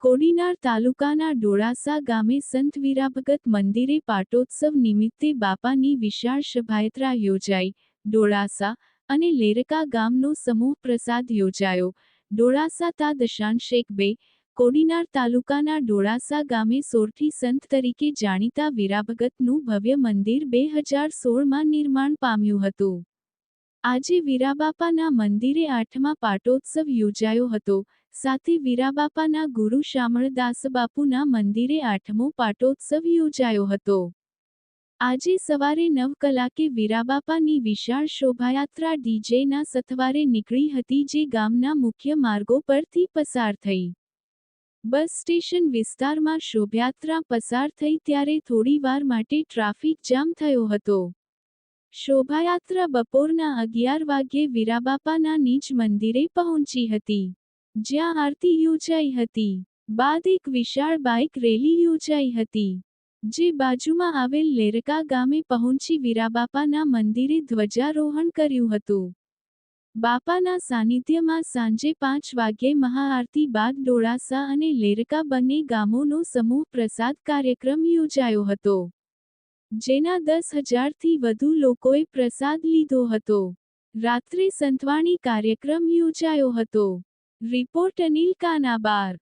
કોડીનાર તાલુકાના ડોળાસા ગામે સંત વીરાભગત મંદિરે પાટોત્સવ નિમિત્તે બાપાની વિશાળ શોભાયાત્રા યોજાઈ. ડોળાસા અને લેરકા ગામનો સમૂહ પ્રસાદ યોજાયો. ડોળાસા તા .2 કોડીનાર તાલુકાના ડોળાસા ગામે સોરઠી સંત તરીકે જાણીતા વીરાભગતનું ભવ્ય મંદિર 2016માં નિર્માણ પામ્યું હતું. આજે વીરાબાપાના મંદિરે 8મા પાટોત્સવ યોજાયો હતો. સાથે વીરાબાપાના ગુરુ શામળદાસબાપુના મંદિરે 8મો પાટોત્સવ યોજાયો હતો. આજે સવારે 9 કલાકે વીરાબાપાની વિશાળ શોભાયાત્રા ડીજેના સથવારે નીકળી હતી, જે ગામના મુખ્ય માર્ગો પરથી પસાર થઈ. બસ સ્ટેશન વિસ્તારમાં શોભાયાત્રા પસાર થઈ ત્યારે થોડી વાર માટે ટ્રાફિક જામ થયો હતો. શોભાયાત્રા બપોરના 11 વાગ્યે વીરાબાપાના નિજ મંદિરે પહોંચી હતી, જ્યાં આરતી યોજાઈ હતી. બાદ એક વિશાળ બાઇક રેલી યોજાઈ હતી, જે બાજુમાં આવેલ લેરકા ગામે પહોંચી વીરાબાપાના મંદિરે ધ્વજારોહણ કર્યું હતું. બાપાના સાનિધ્યમાં સાંજે 5 વાગ્યે મહાઆરતી બાદ ડોળાસા અને લેરકા બંને ગામોનો સમૂહ પ્રસાદ કાર્યક્રમ યોજાયો હતો, જેના 10,000થી વધુ લોકોએ પ્રસાદ લીધો હતો. રાત્રે સંતવાણી કાર્યક્રમ યોજાયો હતો. રિપોર્ટ અનિલ કાનાબાર.